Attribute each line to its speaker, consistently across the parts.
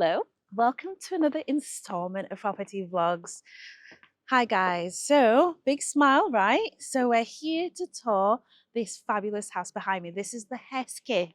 Speaker 1: Hello, welcome to another installment of Property Vlogs. Hi guys, so big smile, right? So we're here to tour this fabulous house behind me. This is the Hesketh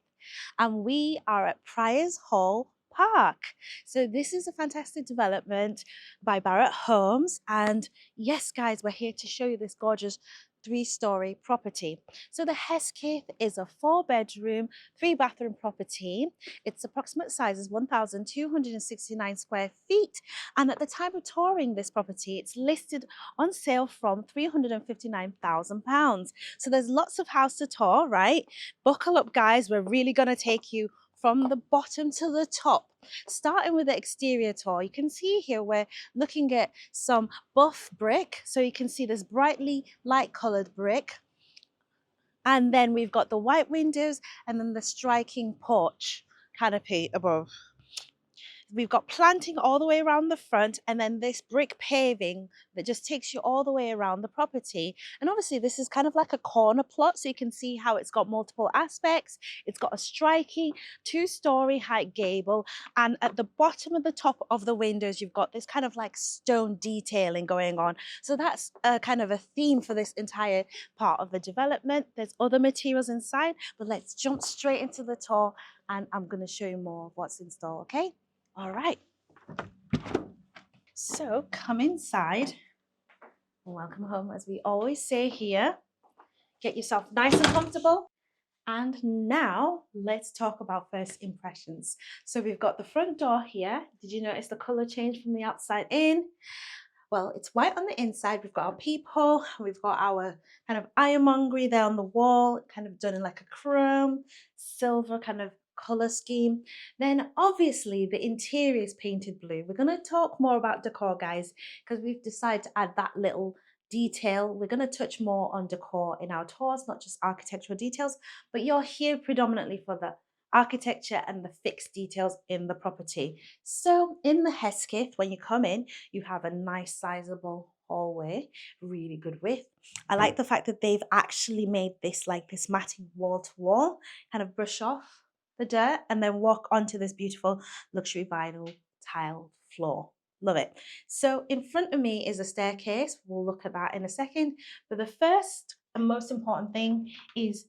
Speaker 1: and we are at Priors Hall Park. So this is a fantastic development by Barratt Homes, and yes guys, we're here to show you this gorgeous three-story property. So the Hesketh is a 4-bedroom, 3-bathroom property. Its approximate size is 1,269 square feet, and at the time of touring this property, it's listed on sale from £359,000. So there's lots of house to tour, right? Buckle up guys, we're really going to take you from the bottom to the top. Starting with the exterior tour, you can see here we're looking at some buff brick. So you can see this brightly light colored brick. And then we've got the white windows and then the striking porch canopy above. We've got planting all the way around the front, and then this brick paving that just takes you all the way around the property. And obviously this is kind of like a corner plot, so you can see how it's got multiple aspects. It's got a striking 2-story height gable, and at the bottom of the top of the windows you've got this kind of like stone detailing going on. So that's a kind of a theme for this entire part of the development. There's other materials inside, but let's jump straight into the tour and I'm going to show you more of what's in store. Okay, all right, so come inside and welcome home, as we always say here. Get yourself nice and comfortable. And now let's talk about first impressions. So we've got the front door here. Did you notice the color change from the outside in? Well, it's white on the inside. We've got our peephole. We've got our kind of ironmongery there on the wall, kind of done in like a chrome, silver kind of color scheme. Then obviously the interior is painted blue. We're going to talk more about decor, guys, because we've decided to add that little detail. We're going to touch more on decor in our tours, not just architectural details, but you're here predominantly for the architecture and the fixed details in the property. So in the Hesketh, when you come in, you have a nice sizable hallway, really good width. I like the fact that they've actually made this like this matting wall to wall, kind of brush off the dirt and then walk onto this beautiful luxury vinyl tile floor. Love it. So in front of me is a staircase. We'll look at that in a second. But the first and most important thing is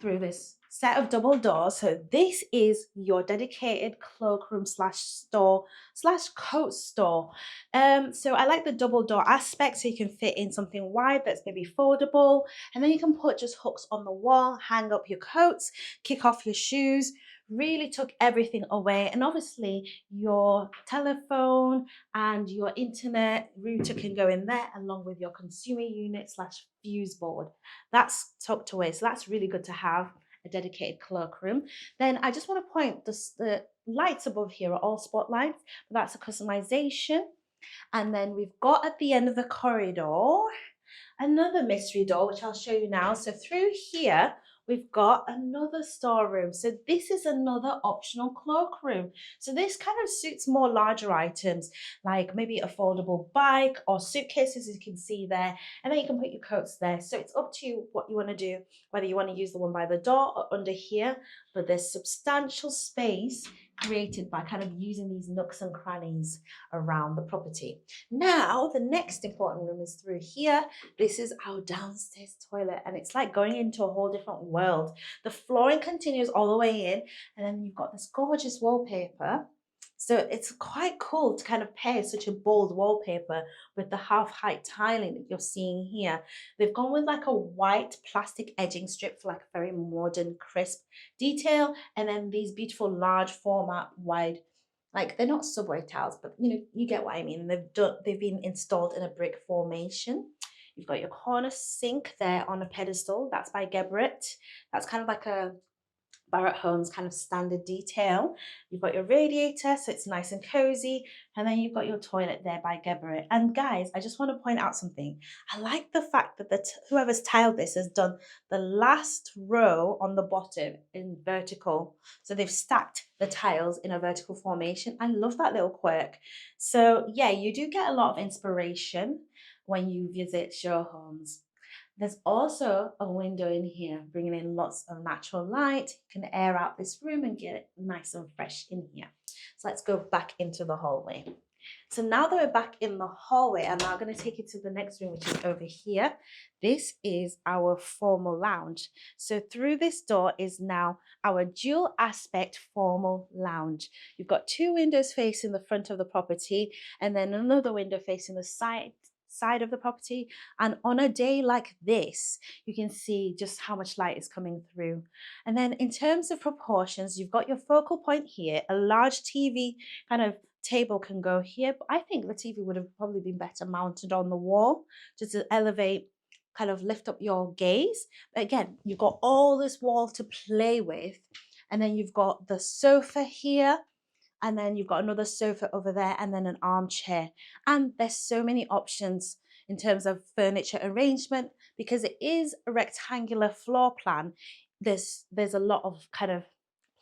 Speaker 1: through this set of double doors. So this is your dedicated cloakroom slash store slash coat store. So I like the double door aspect, so you can fit in something wide that's maybe foldable, and then you can put just hooks on the wall, hang up your coats, kick off your shoes. Really took everything away, and obviously your telephone and your internet router can go in there along with your consumer unit slash fuse board. That's tucked away, so that's really good to have a dedicated cloakroom. Then I just want to point the lights above here are all spotlights, but that's a customization. And then we've got at the end of the corridor another mystery door, which I'll show you now. So through here we've got another storeroom. So this is another optional cloakroom. So this kind of suits more larger items, like maybe a foldable bike or suitcases, as you can see there, and then you can put your coats there. So it's up to you what you want to do, whether you want to use the one by the door or under here, but there's substantial space created by kind of using these nooks and crannies around the property. Now, the next important room is through here. This is our downstairs toilet, and it's like going into a whole different world. The flooring continues all the way in, and then you've got this gorgeous wallpaper. So it's quite cool to kind of pair such a bold wallpaper with the half-height tiling that you're seeing here. They've gone with like a white plastic edging strip for like a very modern, crisp detail, and then these beautiful large format wide, like they're not subway tiles, but you know, you get what I mean. They've been installed in a brick formation. You've got your corner sink there on a pedestal. That's by Barratt. That's kind of like a Barratt Homes kind of standard detail. You've got your radiator, so it's nice and cozy, and then you've got your toilet there by Barratt. And guys, I just want to point out something. I like the fact that whoever's tiled this has done the last row on the bottom in vertical. So they've stacked the tiles in a vertical formation. I love that little quirk. So yeah, you do get a lot of inspiration when you visit show homes. There's also a window in here, bringing in lots of natural light. You can air out this room and get it nice and fresh in here. So let's go back into the hallway. So now that we're back in the hallway, I'm now going to take you to the next room, which is over here. This is our formal lounge. So through this door is now our dual aspect formal lounge. You've got two windows facing the front of the property and then another window facing the side of the property. And on a day like this, you can see just how much light is coming through. And then in terms of proportions, you've got your focal point here. A large TV kind of table can go here, but I think the TV would have probably been better mounted on the wall just to elevate, kind of lift up your gaze. But again, you've got all this wall to play with, and then you've got the sofa here, and then you've got another sofa over there, and then an armchair. And there's so many options in terms of furniture arrangement because it is a rectangular floor plan. There's a lot of kind of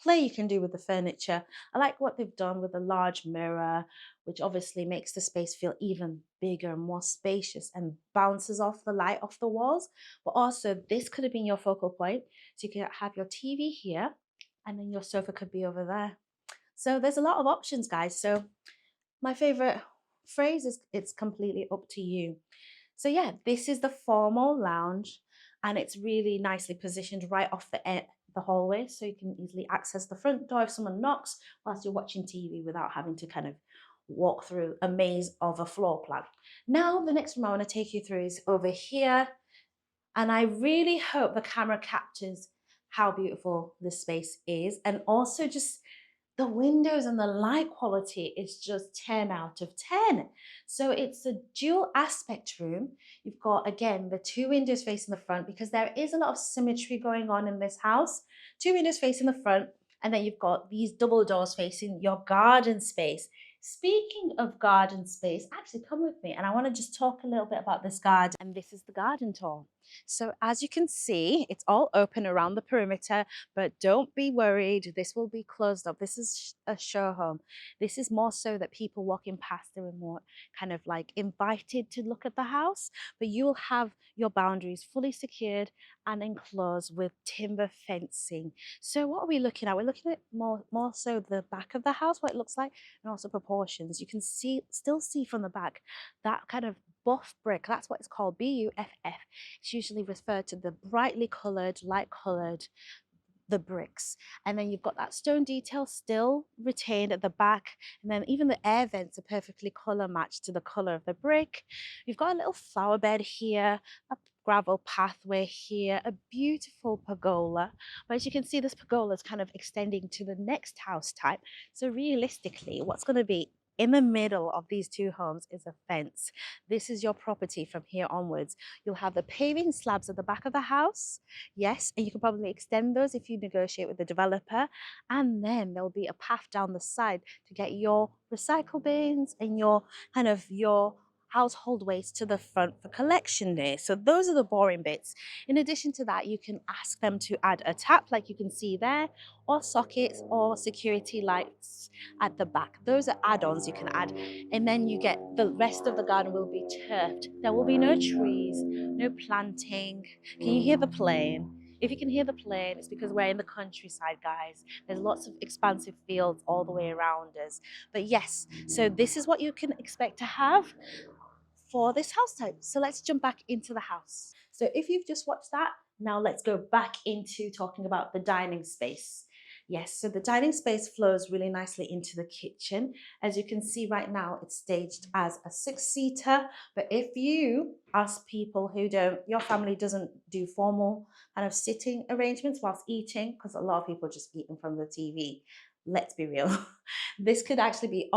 Speaker 1: play you can do with the furniture. I like what they've done with a large mirror, which obviously makes the space feel even bigger and more spacious and bounces off the light off the walls. But also this could have been your focal point. So you could have your TV here and then your sofa could be over there. So there's a lot of options, guys. So my favorite phrase is it's completely up to you. So yeah, this is the formal lounge and it's really nicely positioned right off the hallway, so you can easily access the front door if someone knocks whilst you're watching TV without having to kind of walk through a maze of a floor plan. Now, the next room I want to take you through is over here, and I really hope the camera captures how beautiful this space is, and also just the windows and the light quality is just 10 out of 10. So it's a dual aspect room. You've got, again, the two windows facing the front because there is a lot of symmetry going on in this house. Two windows facing the front, and then you've got these double doors facing your garden space. Speaking of garden space, actually come with me and I want to just talk a little bit about this garden. And this is the garden tour. So as you can see, it's all open around the perimeter, but don't be worried, this will be closed up. This is a show home. This is more so that people walking past the remote kind of like invited to look at the house, but you'll have your boundaries fully secured and enclosed with timber fencing. So what are we looking at? We're looking at more so the back of the house, what it looks like, and also proportions. You can still see from the back that kind of buff brick. That's what it's called, BUFF. It's usually referred to the brightly coloured, light coloured, the bricks. And then you've got that stone detail still retained at the back, and then even the air vents are perfectly colour matched to the colour of the brick. You've got a little flower bed here, a gravel pathway here, a beautiful pergola. But as you can see, this pergola is kind of extending to the next house type. So realistically, what's going to be in the middle of these two homes is a fence. This is your property from here onwards. You'll have the paving slabs at the back of the house. Yes, and you can probably extend those if you negotiate with the developer. And then there'll be a path down the side to get your recycle bins and your household waste to the front for collection day. So those are the boring bits. In addition to that, you can ask them to add a tap like you can see there, or sockets or security lights at the back. Those are add-ons you can add. And then you get the rest of the garden will be turfed. There will be no trees, no planting. Can you hear the plane? If you can hear the plane, it's because we're in the countryside, guys. There's lots of expansive fields all the way around us. But yes, so this is what you can expect to have for this house type. So let's jump back into the house. So if you've just watched that, now let's go back into talking about the dining space. Yes, so the dining space flows really nicely into the kitchen. As you can see right now, it's staged as a 6-seater. But if you ask people who your family doesn't do formal kind of sitting arrangements whilst eating, because a lot of people just eat in front of the TV, let's be real. This could actually be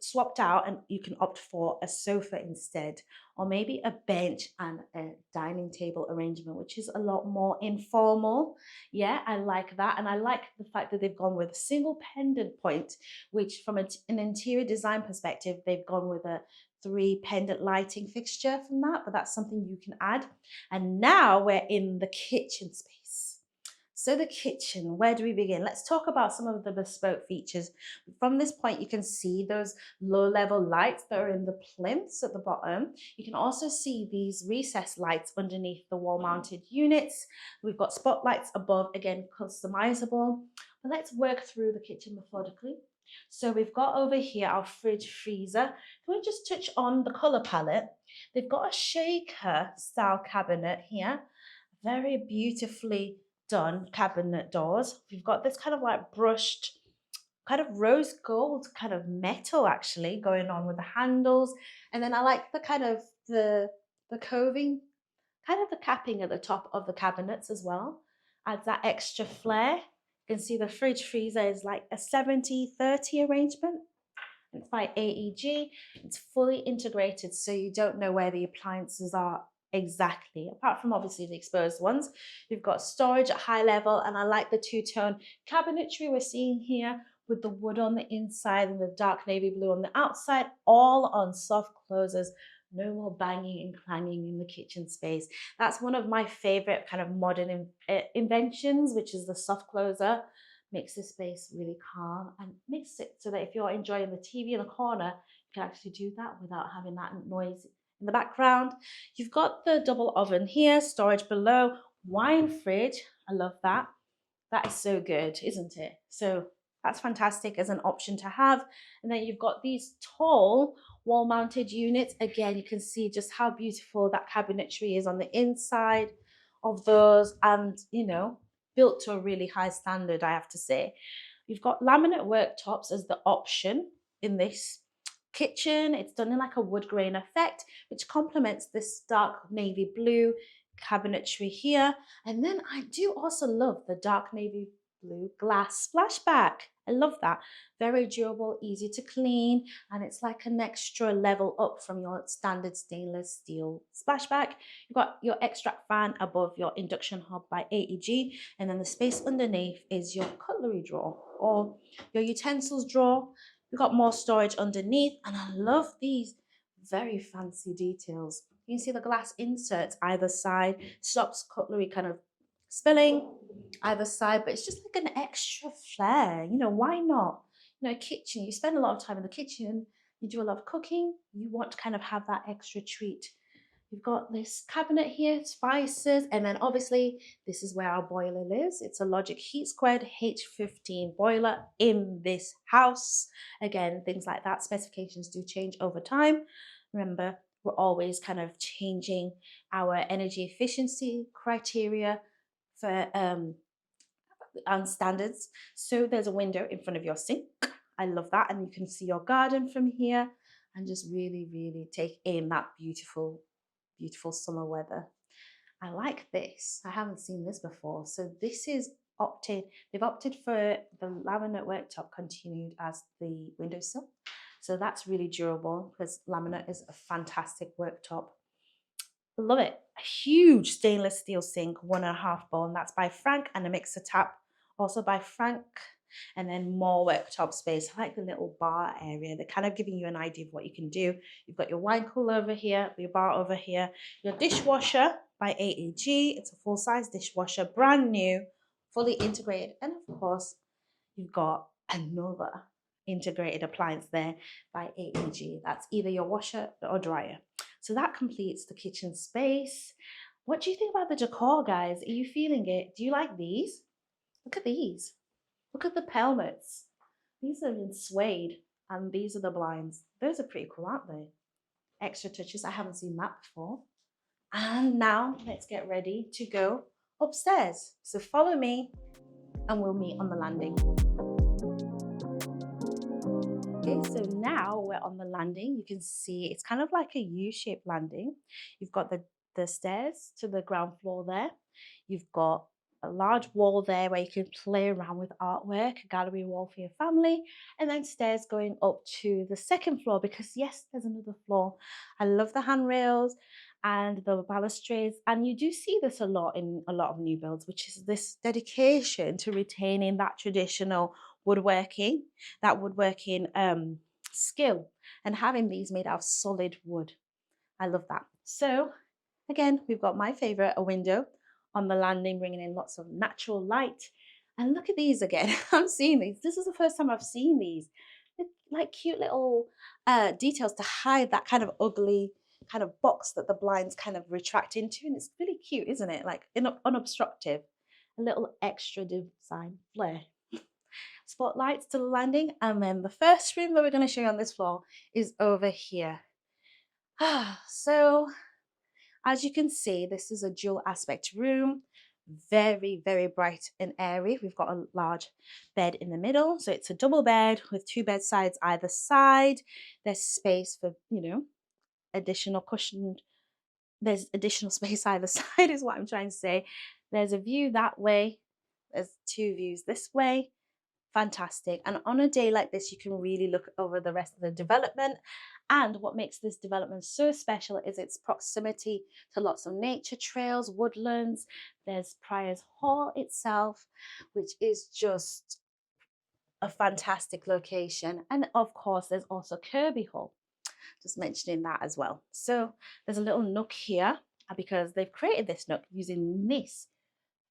Speaker 1: swapped out, and you can opt for a sofa instead, or maybe a bench and a dining table arrangement, which is a lot more informal. Yeah, I like that. And I like the fact that they've gone with a single pendant point, which from an interior design perspective, they've gone with a 3 pendant lighting fixture from that, but that's something you can add. And now we're in the kitchen space. So the kitchen, where do we begin? Let's talk about some of the bespoke features. From this point, you can see those low-level lights that are in the plinths at the bottom. You can also see these recessed lights underneath the wall-mounted units. We've got spotlights above, again, customizable. But let's work through the kitchen methodically. So we've got over here our fridge freezer. Can we just touch on the color palette? They've got a shaker style cabinet here, very beautifully done cabinet doors. We've got this kind of like brushed, kind of rose gold kind of metal actually going on with the handles. And then I like the kind of the coving, kind of the capping at the top of the cabinets as well. Adds that extra flair. You can see the fridge freezer is like a 70-30 arrangement. It's by AEG. It's fully integrated, so you don't know where the appliances are exactly, apart from obviously the exposed ones. You've got storage at high level, and I like the two-tone cabinetry we're seeing here with the wood on the inside and the dark navy blue on the outside, all on soft closers. No more banging and clanging in the kitchen space. That's one of my favorite kind of modern inventions, which is the soft closer. Makes the space really calm and makes it so that if you're enjoying the TV in the corner, you can actually do that without having that noise in the background. You've got the double oven here, storage below, wine fridge. I love that. That is so good, isn't it? So that's fantastic as an option to have. And then you've got these tall wall mounted units. Again, you can see just how beautiful that cabinetry is on the inside of those, and you know, built to a really high standard, I have to say. You've got laminate worktops as the option in this kitchen. It's done in like a wood grain effect, which complements this dark navy blue cabinetry here. And then I do also love the dark navy blue glass splashback. I love that. Very durable, easy to clean, and it's like an extra level up from your standard stainless steel splashback. You've got your extract fan above your induction hob by AEG, and then the space underneath is your cutlery drawer or your utensils drawer. You've got more storage underneath, and I love these very fancy details. You can see the glass inserts either side, stops cutlery kind of spilling either side, but it's just like an extra flair. You know, why not? You know, kitchen, you spend a lot of time in the kitchen, you do a lot of cooking, you want to kind of have that extra treat. You've got this cabinet here, spices, and then obviously this is where our boiler lives. It's a Logic Heat Squared H15 boiler in this house. Again, things like that, specifications do change over time. Remember, we're always kind of changing our energy efficiency criteria for and standards. So there's a window in front of your sink. I love that. And you can see your garden from here and just really, really take in that beautiful, beautiful summer weather. I like this. I haven't seen this before. So this is they've opted for the laminate worktop continued as the windowsill. So that's really durable because laminate is a fantastic worktop. Love it. A huge stainless steel sink, 1.5 bowl, and that's by Frank, and a mixer tap, also by Frank. And then more worktop space. I like the little bar area. They're kind of giving you an idea of what you can do. You've got your wine cooler over here, your bar over here, your dishwasher by AEG. It's a full-size dishwasher, brand new, fully integrated. And of course, you've got another integrated appliance there by AEG. That's either your washer or dryer. So that completes the kitchen space. What do you think about the decor, guys? Are you feeling it? Do you like these? Look at these. Look at the pelmets. These are in suede, and these are the blinds. Those are pretty cool, aren't they? Extra touches. I haven't seen that before. And now let's get ready to go upstairs. So follow me and we'll meet on the landing. Okay, so now we're on the landing. You can see it's kind of like a U-shaped landing. You've got the stairs to the ground floor there. You've got a large wall there where you can play around with artwork, a gallery wall for your family, and then stairs going up to the second floor because yes, there's another floor. I love the handrails and the balustrades, and you do see this a lot in a lot of new builds, which is this dedication to retaining that traditional woodworking, that woodworking skill, and having these made out of solid wood. I love that. So again, we've got my favorite, a window on the landing, bringing in lots of natural light. And look at these again. I'm seeing these. This is the first time I've seen these. They're like cute little details to hide that kind of ugly kind of box that the blinds kind of retract into. And it's really cute, isn't it? Like unobstructive. A little extra design flair. Spotlights to the landing. And then the first room that we're going to show you on this floor is over here. So as you can see, this is a dual aspect room. Very, very bright and airy. We've got a large bed in the middle. So it's a double bed with 2 bedsides either side. There's space for, additional cushioned. There's additional space either side is what I'm trying to say. There's a view that way. There's 2 views this way. Fantastic. And on a day like this, you can really look over the rest of the development. And what makes this development so special is its proximity to lots of nature trails, woodlands. There's Prior's Hall itself, which is just a fantastic location. And of course, there's also Kirby Hall, just mentioning that as well. So there's a little nook here because they've created this nook using this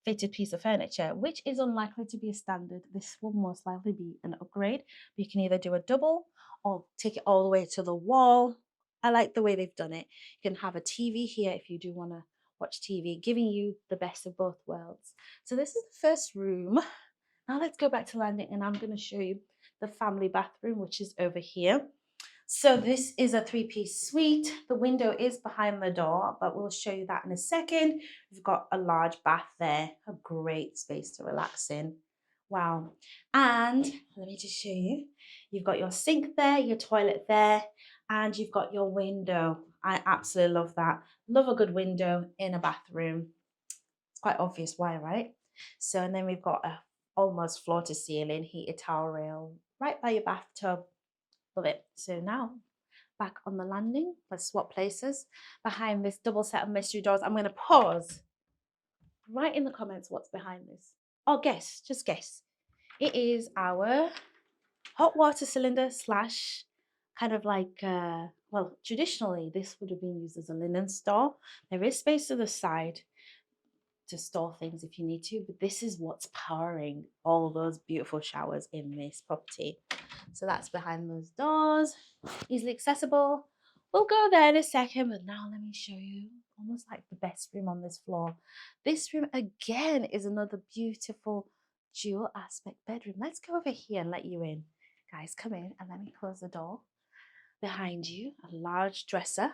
Speaker 1: fitted piece of furniture, which is unlikely to be a standard. This will most likely be an upgrade. You can either do a double or take it all the way to the wall. I like the way they've done it. You can have a TV here if you do want to watch TV, giving you the best of both worlds. So this is the first room. Now let's go back to landing and I'm going to show you the family bathroom, which is over here. So this is a 3-piece suite. The window is behind the door, but we'll show you that in a second. We've got a large bath there, a great space to relax in. Wow. And let me just show you. You've got your sink there, your toilet there, and you've got your window. I absolutely love that. Love a good window in a bathroom. It's quite obvious why, right? So, and then we've got a almost floor to ceiling heated towel rail right by your bathtub. Love it. So now back on the landing, let's swap places. Behind this double set of mystery doors, I'm going to pause. Write in the comments what's behind this. Or guess, just guess. It is our hot water cylinder slash kind of like, well, traditionally this would have been used as a linen store. There is space to the side to store things if you need to, but this is what's powering all those beautiful showers in this property. So that's behind those doors, easily accessible. We'll go there in a second, but now let me show you almost like the best room on this floor. This room again is another beautiful dual aspect bedroom. Let's go over here and let you in. Guys, come in and let me close the door. Behind you, a large dresser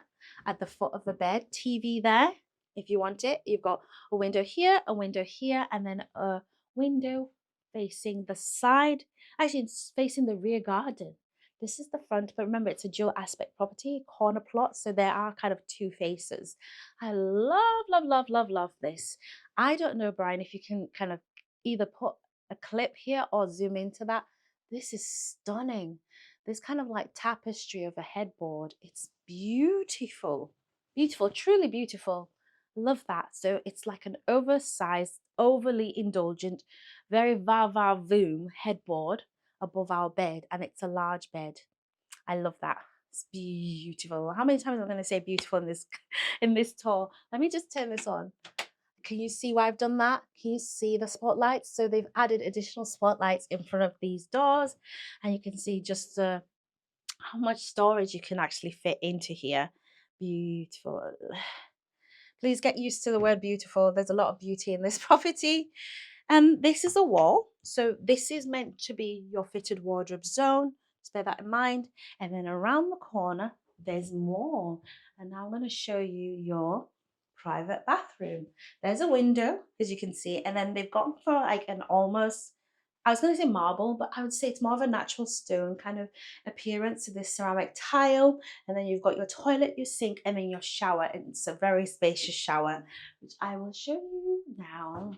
Speaker 1: at the foot of the bed, TV there. If you want it, you've got a window here, and then a window facing the side. Actually, it's facing the rear garden. This is the front, but remember, it's a dual aspect property, corner plot, so there are kind of 2 faces. I love, love, love, love, love this. I don't know, Brian, if you can kind of either put a clip here or zoom into that. This is stunning. This kind of like tapestry of a headboard. It's beautiful, beautiful, truly beautiful. Love that. So it's like an oversized, overly indulgent, very va-va-voom headboard above our bed, and it's a large bed. I love that. It's beautiful. How many times am I going to say beautiful in this tour? Let me just turn this on. Can you see why I've done that? Can you see the spotlights? So they've added additional spotlights in front of these doors, and you can see just how much storage you can actually fit into here. Beautiful. Please get used to the word beautiful. There's a lot of beauty in this property. And this is a wall. So this is meant to be your fitted wardrobe zone. Just bear that in mind. And then around the corner, there's more. And now I'm going to show you your private bathroom. There's a window, as you can see. And then they've gone for like an almost, I was going to say marble, but I would say it's more of a natural stone kind of appearance to this ceramic tile. And then you've got your toilet, your sink, and then your shower. And it's a very spacious shower, which I will show you now.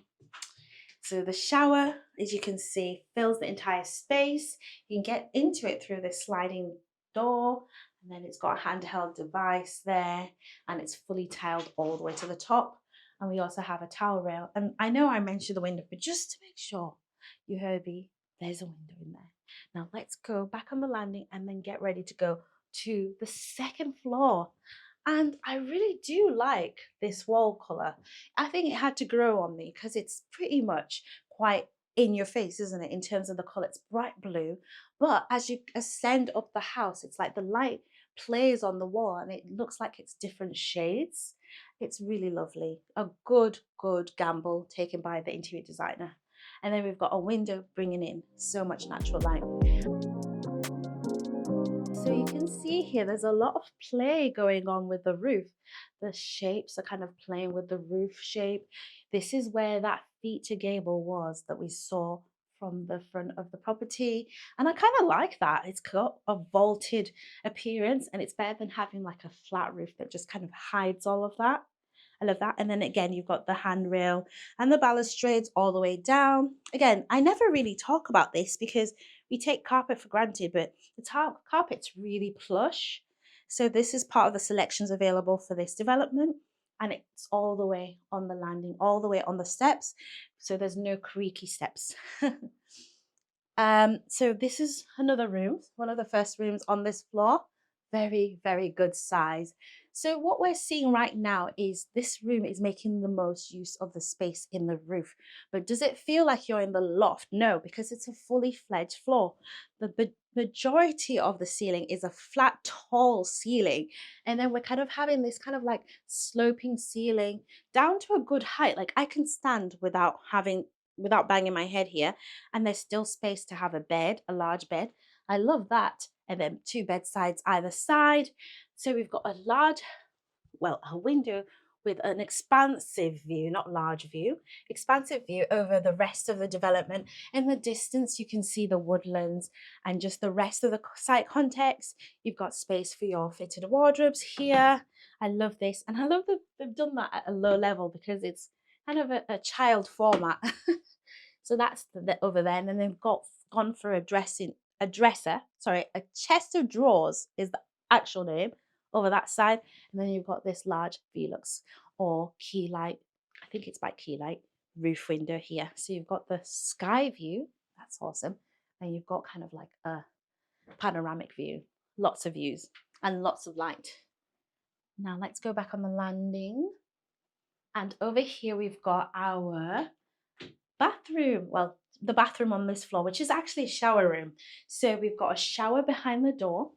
Speaker 1: So the shower, as you can see, fills the entire space. You can get into it through this sliding door, and then it's got a handheld device there, and it's fully tiled all the way to the top. And we also have a towel rail. And I know I mentioned the window, but just to make sure you heard me, there's a window in there. Now let's go back on the landing and then get ready to go to the second floor. And I really do like this wall color. I think it had to grow on me because it's pretty much quite in your face, isn't it? In terms of the color, it's bright blue. But as you ascend up the house, it's like the light plays on the wall and it looks like it's different shades. It's really lovely. A good gamble taken by the interior designer. And then we've got a window bringing in so much natural light. So you can see here, there's a lot of play going on with the roof. The shapes are kind of playing with the roof shape. This is where that feature gable was that we saw from the front of the property. And I kind of like that. It's got a vaulted appearance and it's better than having like a flat roof that just kind of hides all of that. I love that. And then again, you've got the handrail and the balustrades all the way down. Again, I never really talk about this because we take carpet for granted, but the carpet's really plush. So this is part of the selections available for this development. And it's all the way on the landing, all the way on the steps. So there's no creaky steps. So this is another room, one of the first rooms on this floor. Very good size. So what we're seeing right now is this room is making the most use of the space in the roof. But does it feel like you're in the loft? No, because it's a fully fledged floor. The majority of the ceiling is a flat, tall ceiling. And then we're kind of having this kind of like sloping ceiling down to a good height. Like I can stand without banging my head here, and there's still space to have a bed, a large bed. I love that. And then two bedsides either side. So we've got a window with an expansive view, not large view, expansive view over the rest of the development. In the distance, you can see the woodlands and just the rest of the site context. You've got space for your fitted wardrobes here. I love this. And I love that they've done that at a low level because it's kind of a child format. So that's over there. And then they've gone for a chest of drawers is the actual name over that side. And then you've got this large Velux or key light, I think it's by key light, roof window here. So you've got the sky view, that's awesome. And you've got kind of like a panoramic view, lots of views and lots of light. Now let's go back on the landing. And over here we've got our bathroom. Well, the bathroom on this floor, which is actually a shower room. So we've got a shower behind the door,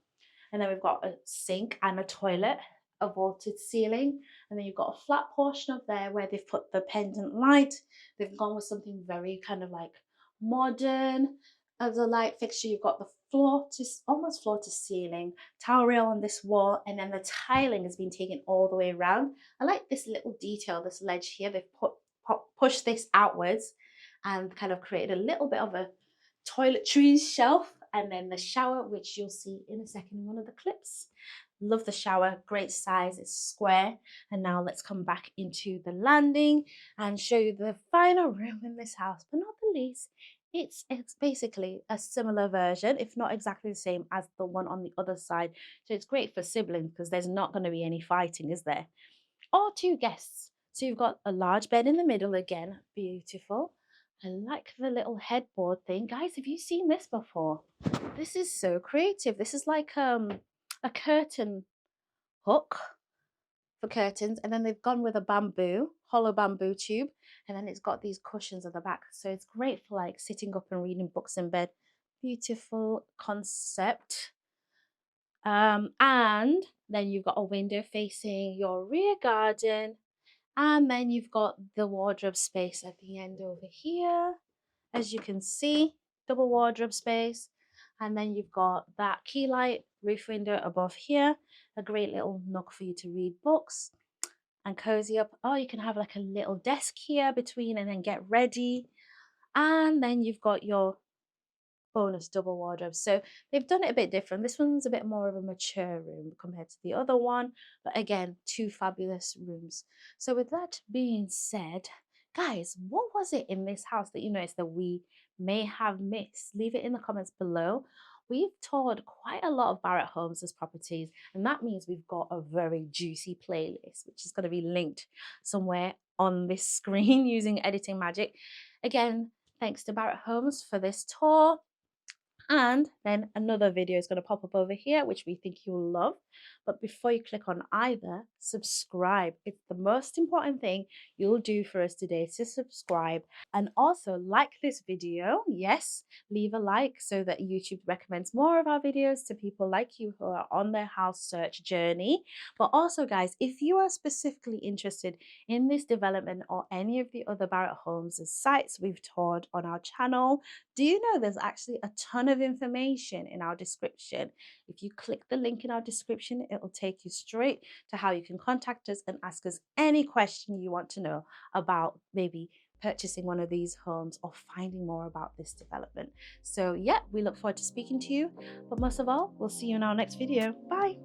Speaker 1: and then we've got a sink and a toilet, a vaulted ceiling, and then you've got a flat portion of there where they've put the pendant light. They've gone with something very kind of like modern as a light fixture. You've got the almost floor to ceiling towel rail on this wall, and then the tiling has been taken all the way around. I like this little detail, this ledge here. They've pushed this outwards and kind of created a little bit of a toiletries shelf, and then the shower, which you'll see in a second in one of the clips. Love the shower, great size, it's square. And now let's come back into the landing and show you the final room in this house, but not the least. It's basically a similar version, if not exactly the same as the one on the other side. So it's great for siblings because there's not going to be any fighting, is there? Or two guests. So you've got a large bed in the middle again, beautiful. I like the little headboard thing. Guys, have you seen this before? This is so creative. This is like a curtain hook for curtains, and then they've gone with a hollow bamboo tube, and then it's got these cushions at the back. So it's great for like sitting up and reading books in bed. Beautiful concept. And then you've got a window facing your rear garden. And then you've got the wardrobe space at the end over here. As you can see, double wardrobe space. And then you've got that key light roof window above here. A great little nook for you to read books and cozy up. Oh, you can have like a little desk here between and then get ready. And then you've got your bonus double wardrobe. So they've done it a bit different. This one's a bit more of a mature room compared to the other one, but again, two fabulous rooms. So with that being said, guys, what was it in this house that you noticed that we may have missed? Leave it in the comments below. We've toured quite a lot of Barratt Homes as properties, and that means we've got a very juicy playlist, which is going to be linked somewhere on this screen using editing magic. Again, thanks to Barratt Homes for this tour. And then another video is going to pop up over here, which we think you'll love. But before you click on either, subscribe. It's the most important thing you'll do for us today, to subscribe. And also like this video. Yes, leave a like so that YouTube recommends more of our videos to people like you who are on their house search journey. But also, guys, if you are specifically interested in this development or any of the other Barratt Homes sites we've toured on our channel, do you know there's actually a ton of information in our description? If you click the link in our description, it'll take you straight to how you can contact us and ask us any question you want to know about maybe purchasing one of these homes or finding more about this development. So yeah, we look forward to speaking to you, but most of all, we'll see you in our next video. Bye.